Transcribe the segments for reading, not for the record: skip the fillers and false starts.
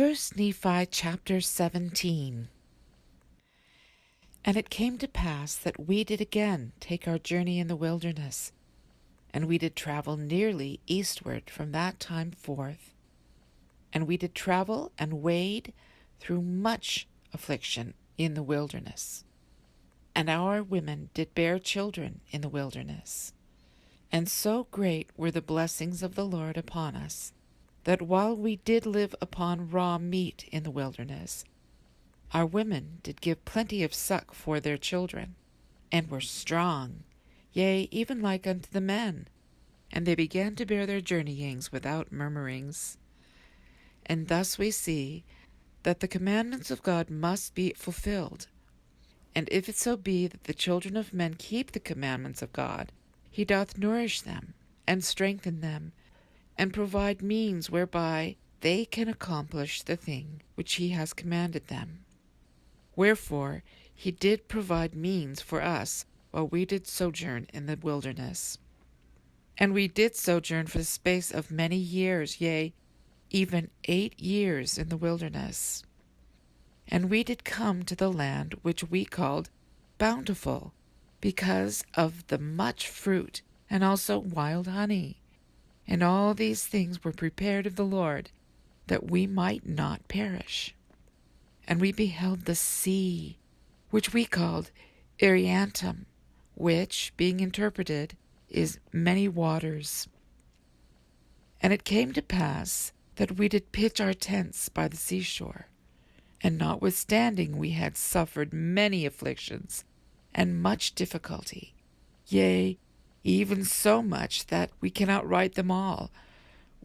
1 Nephi Chapter 17. And it came to pass that we did again take our journey in the wilderness, and we did travel nearly eastward from that time forth. And we did travel and wade through much affliction in the wilderness. And our women did bear children in the wilderness. And so great were the blessings of the Lord upon us, that while we did live upon raw meat in the wilderness, our women did give plenty of suck for their children, and were strong, yea, even like unto the men, and they began to bear their journeyings without murmurings. And thus we see that the commandments of God must be fulfilled. And if it so be that the children of men keep the commandments of God, he doth nourish them, and strengthen them, and provide means whereby they can accomplish the thing which he has commanded them. Wherefore he did provide means for us while we did sojourn in the wilderness. And we did sojourn for the space of many years, yea, even 8 years in the wilderness. And we did come to the land which we called Bountiful, because of the much fruit, and also wild honey. And all these things were prepared of the Lord, that we might not perish. And we beheld the sea, which we called Ariantum, which, being interpreted, is many waters. And it came to pass that we did pitch our tents by the seashore. And notwithstanding we had suffered many afflictions, and much difficulty, yea, even so much that we cannot write them all,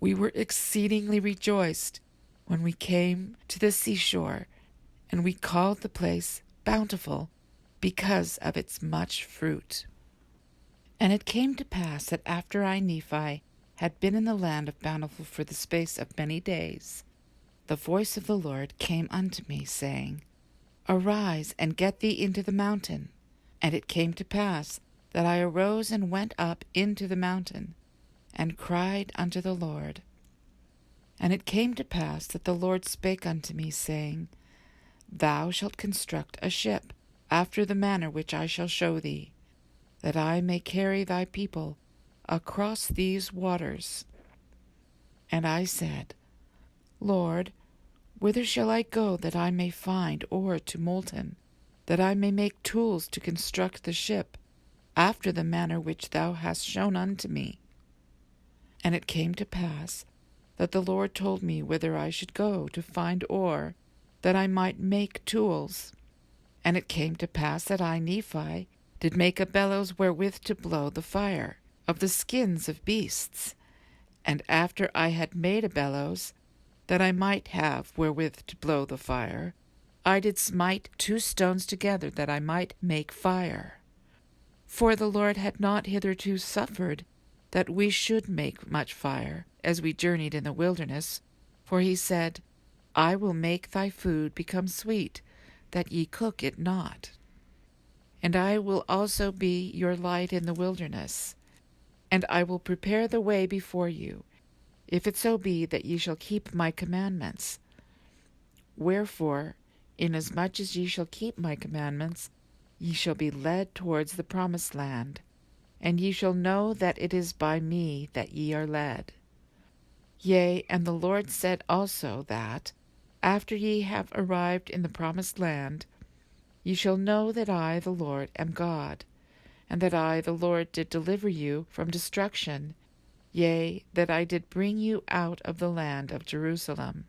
we were exceedingly rejoiced when we came to the seashore, and we called the place Bountiful, because of its much fruit. And it came to pass that after I, Nephi, had been in the land of Bountiful for the space of many days, the voice of the Lord came unto me, saying, Arise, and get thee into the mountain. And it came to pass that I arose and went up into the mountain, and cried unto the Lord. And it came to pass that the Lord spake unto me, saying, Thou shalt construct a ship, after the manner which I shall show thee, that I may carry thy people across these waters. And I said, Lord, whither shall I go that I may find ore to molten, that I may make tools to construct the ship, after the manner which thou hast shown unto me? And it came to pass that the Lord told me whither I should go to find ore, that I might make tools. And it came to pass that I, Nephi, did make a bellows wherewith to blow the fire of the skins of beasts. And after I had made a bellows, that I might have wherewith to blow the fire, I did smite 2 stones together, that I might make fire. For the Lord had not hitherto suffered that we should make much fire, as we journeyed in the wilderness. For he said, I will make thy food become sweet, that ye cook it not. And I will also be your light in the wilderness, and I will prepare the way before you, if it so be that ye shall keep my commandments. Wherefore, inasmuch as ye shall keep my commandments, ye shall be led towards the promised land, and ye shall know that it is by me that ye are led. Yea, and the Lord said also that, after ye have arrived in the promised land, ye shall know that I, the Lord, am God, and that I, the Lord, did deliver you from destruction, yea, that I did bring you out of the land of Jerusalem.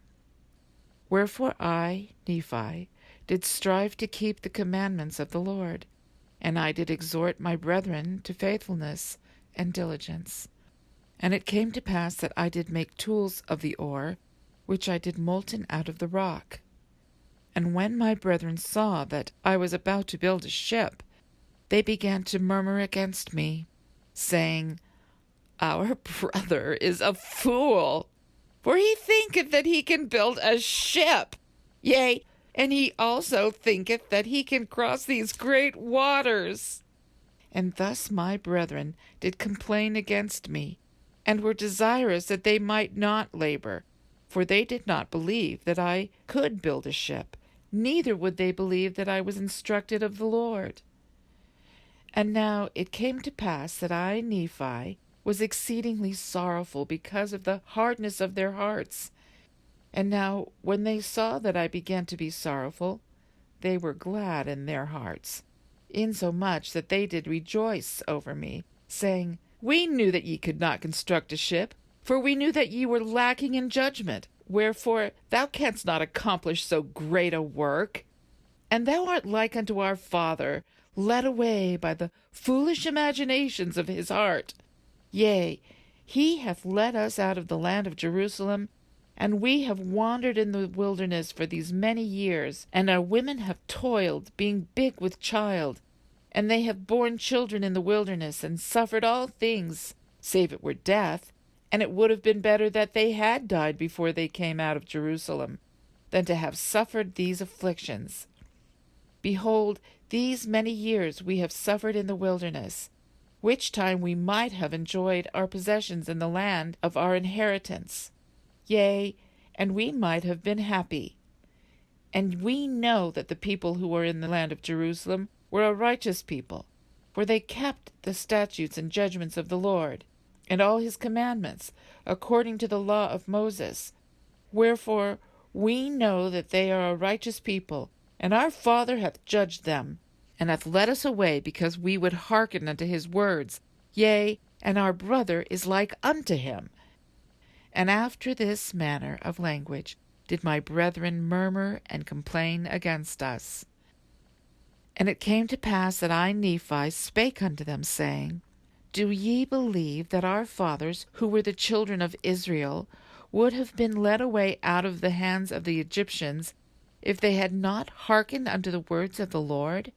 Wherefore I, Nephi, did strive to keep the commandments of the Lord, and I did exhort my brethren to faithfulness and diligence. And it came to pass that I did make tools of the ore, which I did molten out of the rock. And when my brethren saw that I was about to build a ship, they began to murmur against me, saying, Our brother is a fool, for he thinketh that he can build a ship. Yea, and he also thinketh that he can cross these great waters. And thus my brethren did complain against me, and were desirous that they might not labor, For they did not believe that I could build a ship, neither would they believe that I was instructed of the Lord. And now it came to pass that I, Nephi, was exceedingly sorrowful because of the hardness of their hearts. And now when they saw that I began to be sorrowful, they were glad in their hearts, insomuch that they did rejoice over me, saying, We knew that ye could not construct a ship, for we knew that ye were lacking in judgment. Wherefore thou canst not accomplish so great a work. And thou art like unto our father, led away by the foolish imaginations of his heart. Yea, he hath led us out of the land of Jerusalem, and we have wandered in the wilderness for these many years, and our women have toiled, being big with child, and they have borne children in the wilderness, and suffered all things, save it were death, and it would have been better that they had died before they came out of Jerusalem, than to have suffered these afflictions. Behold, these many years we have suffered in the wilderness, which time we might have enjoyed our possessions in the land of our inheritance. Yea, and we might have been happy. And we know that the people who were in the land of Jerusalem were a righteous people, for they kept the statutes and judgments of the Lord, and all his commandments, according to the law of Moses. Wherefore we know that they are a righteous people, and our father hath judged them, and hath led us away, because we would hearken unto his words. Yea, and our brother is like unto him. And after this manner of language did my brethren murmur and complain against us. And it came to pass that I, Nephi, spake unto them, saying, Do ye believe that our fathers, who were the children of Israel, would have been led away out of the hands of the Egyptians, if they had not hearkened unto the words of the Lord?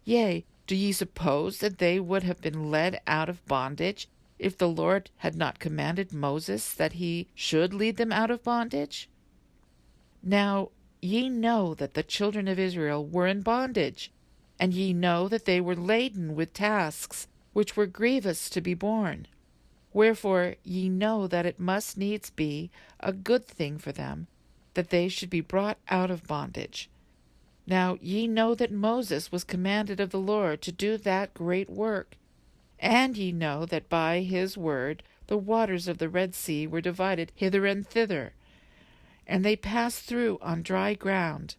Yea, do ye suppose that they would have been led out of bondage, if the Lord had not commanded Moses that he should lead them out of bondage? Now ye know that the children of Israel were in bondage, and ye know that they were laden with tasks, which were grievous to be borne. Wherefore ye know that it must needs be a good thing for them, that they should be brought out of bondage. Now ye know that Moses was commanded of the Lord to do that great work, and ye know that by his word the waters of the Red Sea were divided hither and thither, and they passed through on dry ground.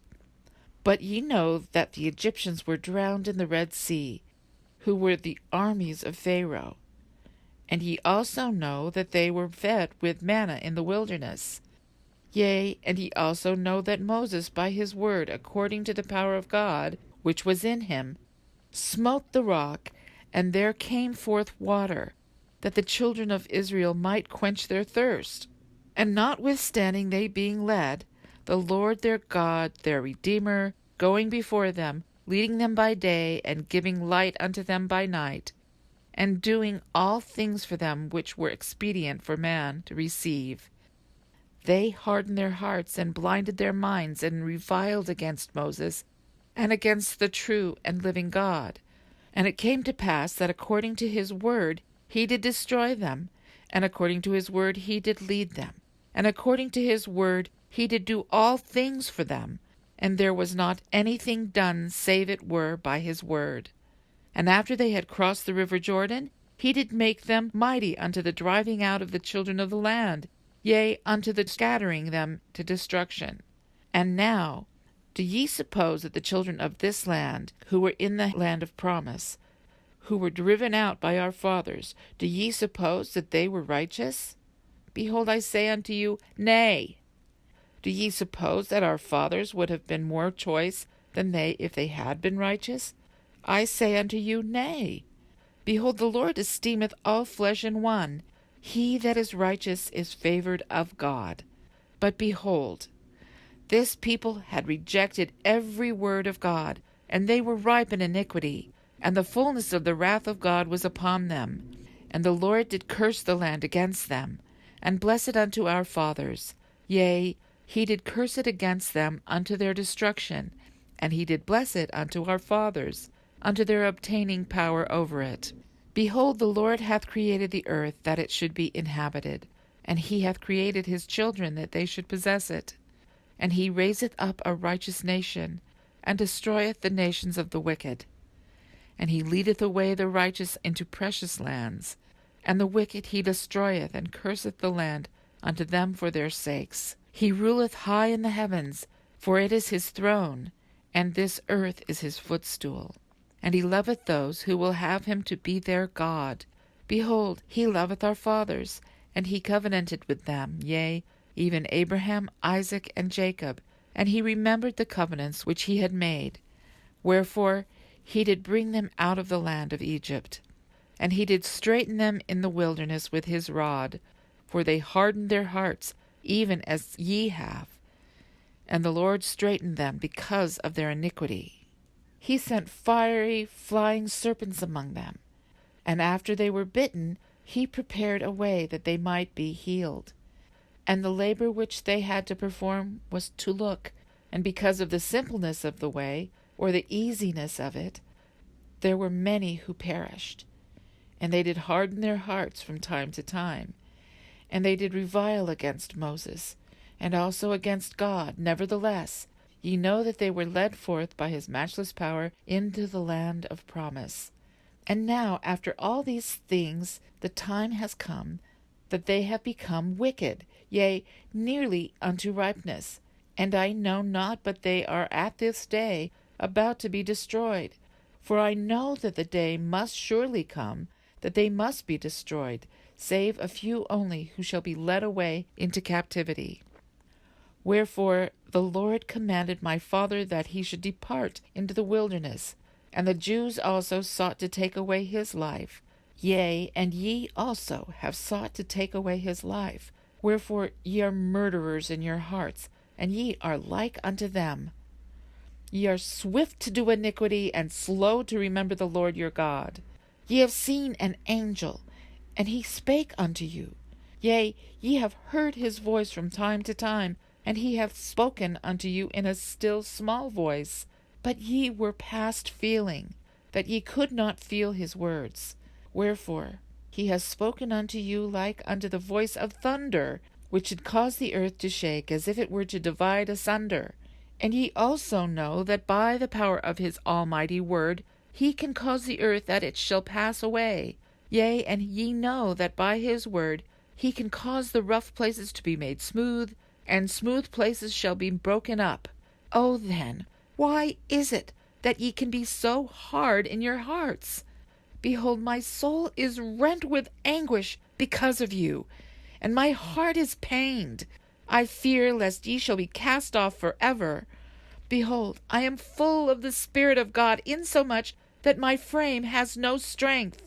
But ye know that the Egyptians were drowned in the Red Sea, who were the armies of Pharaoh. And ye also know that they were fed with manna in the wilderness. Yea, and ye also know that Moses by his word, according to the power of God, which was in him, smote the rock, and there came forth water, that the children of Israel might quench their thirst. And notwithstanding they being led, the Lord their God, their Redeemer, going before them, leading them by day, and giving light unto them by night, and doing all things for them which were expedient for man to receive, they hardened their hearts and blinded their minds, and reviled against Moses, and against the true and living God. And it came to pass that according to his word he did destroy them, and according to his word he did lead them, and according to his word he did do all things for them, and there was not anything done save it were by his word. And after they had crossed the river Jordan, he did make them mighty unto the driving out of the children of the land, yea, unto the scattering them to destruction. And now, do ye suppose that the children of this land, who were in the land of promise, who were driven out by our fathers, do ye suppose that they were righteous? Behold, I say unto you, Nay. Do ye suppose that our fathers would have been more choice than they if they had been righteous? I say unto you, Nay. Behold, the Lord esteemeth all flesh in one. He that is righteous is favored of God. But behold, this people had rejected every word of God, and they were ripe in iniquity, and the fullness of the wrath of God was upon them. And the Lord did curse the land against them, and bless it unto our fathers. Yea, he did curse it against them unto their destruction, and he did bless it unto our fathers, unto their obtaining power over it. Behold, the Lord hath created the earth, that it should be inhabited. and he hath created his children that they should possess it. And he raiseth up a righteous nation, and destroyeth the nations of the wicked. And he leadeth away the righteous into precious lands, and the wicked he destroyeth, and curseth the land unto them for their sakes. He ruleth high in the heavens, for it is his throne, and this earth is his footstool. And he loveth those who will have him to be their God. Behold, he loveth our fathers, and he covenanted with them, yea, even Abraham, Isaac, and Jacob, and he remembered the covenants which he had made. Wherefore he did bring them out of the land of Egypt. And he did straiten them in the wilderness with his rod, for they hardened their hearts, even as ye have. And the Lord straitened them because of their iniquity. He sent fiery, flying serpents among them, and after they were bitten, he prepared a way that they might be healed. And the labor which they had to perform was to look, and because of the simpleness of the way, or the easiness of it, there were many who perished. And they did harden their hearts from time to time, and they did revile against Moses, and also against God. Nevertheless, ye know that they were led forth by his matchless power into the land of promise. And now, after all these things, the time has come that they have become wicked, yea, nearly unto ripeness. And I know not but they are at this day about to be destroyed. For I know that the day must surely come, that they must be destroyed, save a few only who shall be led away into captivity. Wherefore the Lord commanded my father that he should depart into the wilderness, and the Jews also sought to take away his life. Yea, and ye also have sought to take away his life. Wherefore ye are murderers in your hearts, and ye are like unto them. Ye are swift to do iniquity, and slow to remember the Lord your God. Ye have seen an angel, and he spake unto you. Yea, ye have heard his voice from time to time, and he hath spoken unto you in a still small voice. But ye were past feeling, that ye could not feel his words. Wherefore he has spoken unto you like unto the voice of thunder, which should cause the earth to shake, as if it were to divide asunder. And ye also know that by the power of his almighty word he can cause the earth that it shall pass away. Yea, and ye know that by his word he can cause the rough places to be made smooth, and smooth places shall be broken up. O then, why is it that ye can be so hard in your hearts? Behold, my soul is rent with anguish because of you, and my heart is pained. I fear lest ye shall be cast off forever. Behold, I am full of the Spirit of God, insomuch that my frame has no strength.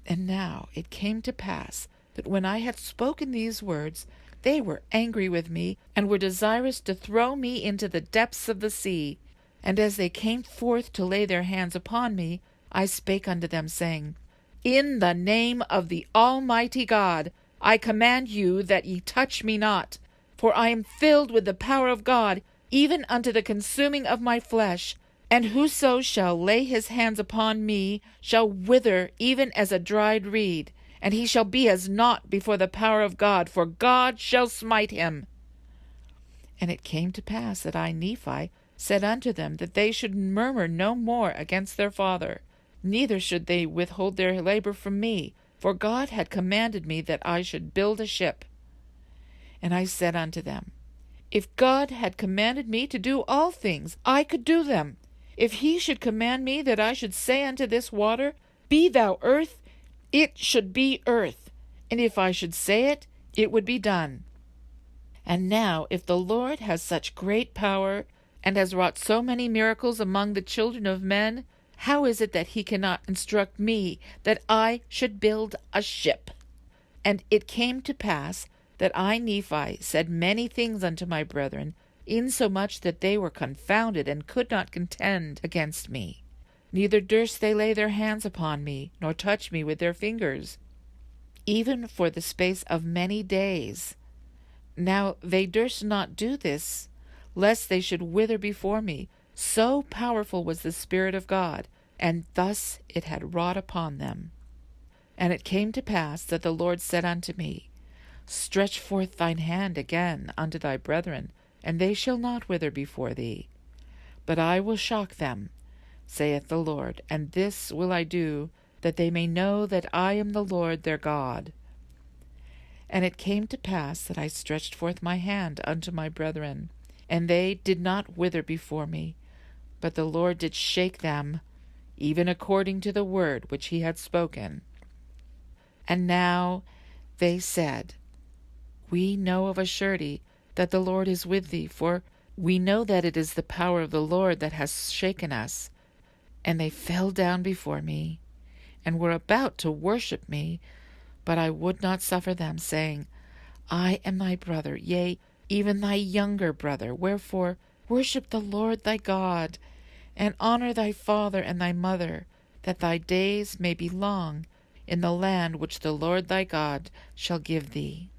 And now it came to pass that when I had spoken these words, they were angry with me, and were desirous to throw me into the depths of the sea. And as they came forth to lay their hands upon me, I spake unto them, saying, In the name of the Almighty God, I command you that ye touch me not, for I am filled with the power of God, even unto the consuming of my flesh. And whoso shall lay his hands upon me shall wither even as a dried reed, and he shall be as naught before the power of God, for God shall smite him. And it came to pass that I, Nephi, said unto them that they should murmur no more against their father, neither should they withhold their labor from me, for God had commanded me that I should build a ship. And I said unto them, If God had commanded me to do all things, I could do them. If he should command me that I should say unto this water, Be thou earth, it should be earth. And if I should say it, it would be done. And now, if the Lord has such great power, and has wrought so many miracles among the children of men, how is it that he cannot instruct me that I should build a ship? And it came to pass that I, Nephi, said many things unto my brethren, insomuch that they were confounded, and could not contend against me. Neither durst they lay their hands upon me, nor touch me with their fingers, even for the space of many days. Now they durst not do this, lest they should wither before me. So powerful was the Spirit of God, and thus it had wrought upon them. And it came to pass that the Lord said unto me, Stretch forth thine hand again unto thy brethren, and they shall not wither before thee. But I will shock them, saith the Lord, and this will I do, that they may know that I am the Lord their God. And it came to pass that I stretched forth my hand unto my brethren, and they did not wither before me, but the Lord did shake them, even according to the word which he had spoken. And now they said, We know of a surety that the Lord is with thee, for we know that it is the power of the Lord that has shaken us. And they fell down before me, and were about to worship me, but I would not suffer them, saying, I am thy brother, yea, even thy younger brother. Wherefore worship the Lord thy God, and honor thy father and thy mother, that thy days may be long in the land which the Lord thy God shall give thee.